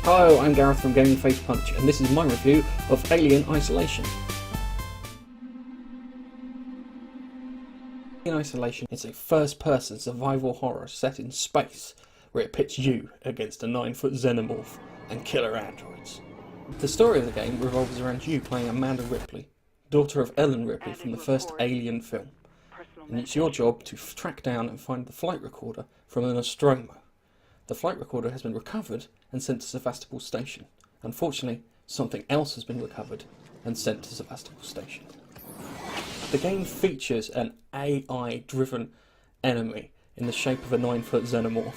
Hello, I'm Gareth from Gaming Face Punch, and this is my review of Alien Isolation. Alien Isolation is a first-person survival horror set in space, where it pits you against a 9-foot Xenomorph and killer androids. The story of the game revolves around you playing Amanda Ripley, daughter of Ellen Ripley from the first Alien film, and it's your job to track down and find the flight recorder from an Nostromo. The flight recorder has been recovered and sent to Sevastopol Station. Unfortunately, something else has been recovered and sent to Sevastopol Station. The game features an AI-driven enemy in the shape of a 9-foot Xenomorph.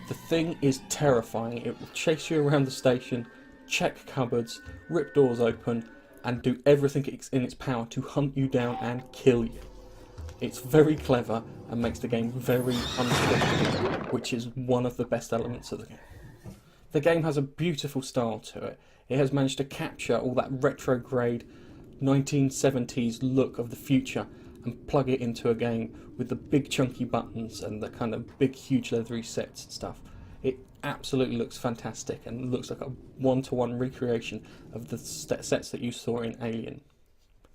The thing is terrifying. It will chase you around the station, check cupboards, rip doors open, and do everything in its power to hunt you down and kill you. It's very clever and makes the game very unpredictable, which is one of the best elements of the game. The game has a beautiful style to it. It has managed to capture all that retrograde 1970s look of the future and plug it into a game with the big chunky buttons and the kind of big huge leathery sets and stuff. It absolutely looks fantastic and looks like a one-to-one recreation of the sets that you saw in Alien.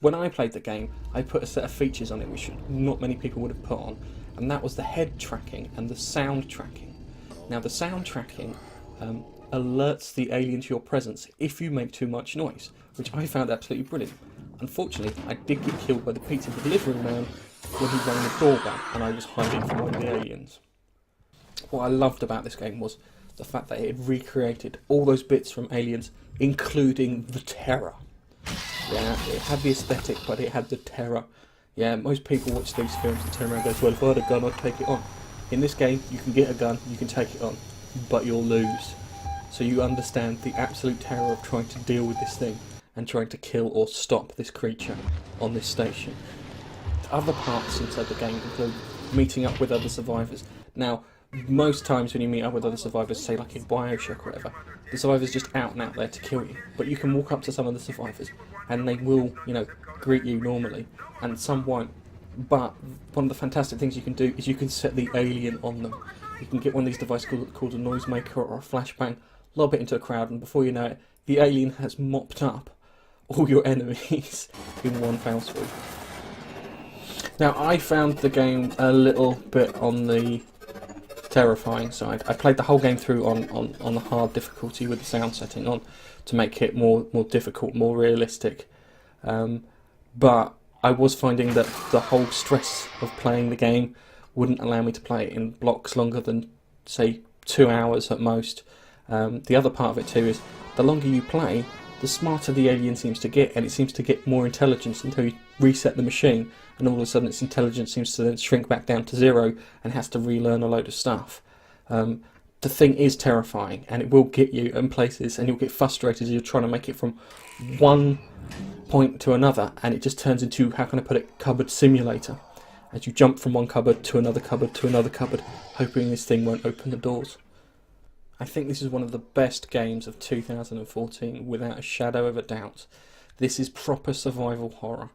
When I played the game, I put a set of features on it which not many people would have put on, and that was the head tracking and the sound tracking. Now the sound tracking alerts the alien to your presence if you make too much noise, which I found absolutely brilliant. Unfortunately, I did get killed by the pizza delivery man when he rang the doorbell and I was hiding from one of the aliens. What I loved about this game was the fact that it had recreated all those bits from Aliens, including the terror. Yeah, it had the aesthetic, but it had the terror. Yeah, most people watch these films and turn around and go, well, if I had a gun, I'd take it on. In this game, you can get a gun, you can take it on, but you'll lose. So you understand the absolute terror of trying to deal with this thing and trying to kill or stop this creature on this station. Other parts inside the game include meeting up with other survivors. Now, most times when you meet up with other survivors, say like in Bioshock or whatever, the survivor's just out and out there to kill you. But you can walk up to some of the survivors and they will, greet you normally, and some won't. But one of the fantastic things you can do is you can set the alien on them. You can get one of these devices called a noisemaker or a flashbang, lob it into a crowd, and before you know it, the alien has mopped up all your enemies in one foul swoop. Now, I found the game a little bit on the terrifying side. I played the whole game through on the hard difficulty with the sound setting on to make it more difficult, more realistic. But I was finding that the whole stress of playing the game wouldn't allow me to play it in blocks longer than, say, 2 hours at most. The other part of it too is the longer you play, the smarter the alien seems to get, and it seems to get more intelligence until you reset the machine, and all of a sudden its intelligence seems to then shrink back down to 0 and has to relearn a load of stuff. The thing is terrifying, and it will get you in places, and you'll get frustrated as you're trying to make it from one point to another, and it just turns into, how can I put it, cupboard simulator. As you jump from one cupboard to another cupboard to another cupboard, hoping this thing won't open the doors. I think this is one of the best games of 2014, without a shadow of a doubt. This is proper survival horror.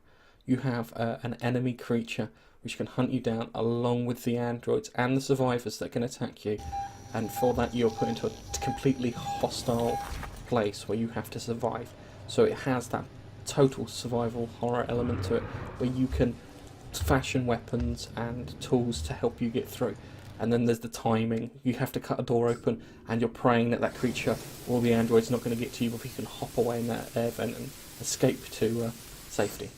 You have an enemy creature which can hunt you down along with the androids and the survivors that can attack you, and for that you're put into a completely hostile place where you have to survive. So it has that total survival horror element to it, where you can fashion weapons and tools to help you get through. And then there's the timing. You have to cut a door open and you're praying that that creature or the android's not going to get to you before you can hop away in that air vent and escape to safety.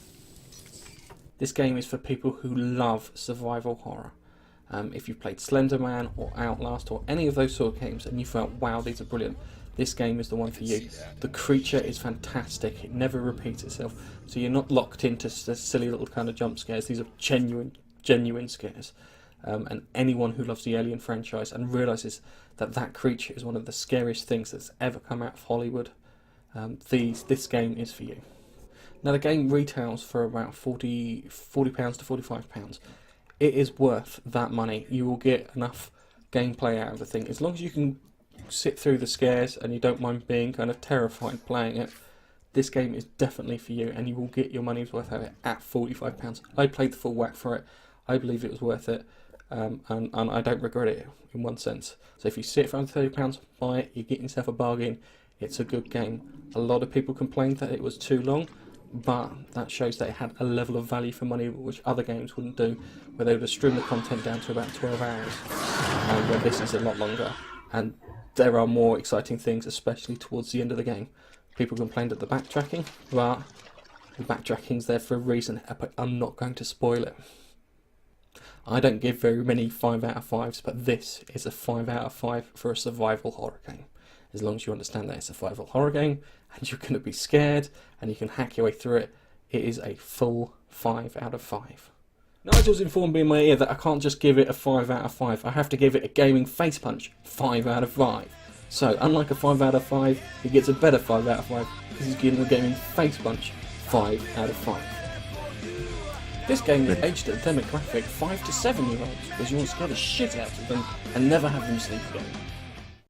This game is for people who love survival horror. If you've played Slender Man or Outlast or any of those sort of games and you felt, wow, these are brilliant, this game is the one for you. The creature is fantastic. It never repeats itself. So you're not locked into silly little kind of jump scares. These are genuine scares. And anyone who loves the Alien franchise and realises that that creature is one of the scariest things that's ever come out of Hollywood, this game is for you. Now the game retails for about £40 to £45. It is worth that money. You will get enough gameplay out of the thing. As long as you can sit through the scares and you don't mind being kind of terrified playing it, this game is definitely for you, and you will get your money's worth out of it at £45. I played the full whack for it. I believe it was worth it. And I don't regret it in one sense. So if you see it for under £30, buy it, you're getting yourself a bargain. it's a good game. A lot of people complained that it was too long, but that shows that it had a level of value for money which other games wouldn't do, where they would have streamed the content down to about 12 hours, and where this is a lot longer. And there are more exciting things, especially towards the end of the game. People complained at the backtracking, but the backtracking's there for a reason, but I'm not going to spoil it. I don't give very many 5 out of 5s, but this is a 5 out of 5 for a survival horror game. As long as you understand that it's a survival horror game, and you're going to be scared, and you can hack your way through it, it is a full 5 out of 5. Nigel's informed me in my ear that I can't just give it a 5 out of 5, I have to give it a gaming face punch 5 out of 5. So, unlike a 5 out of 5, he gets a better 5 out of 5, because he's given a gaming face punch 5 out of 5. This game is aged at a demographic 5 to 7 year olds, because you want to scare the shit out of them and never have them sleep again.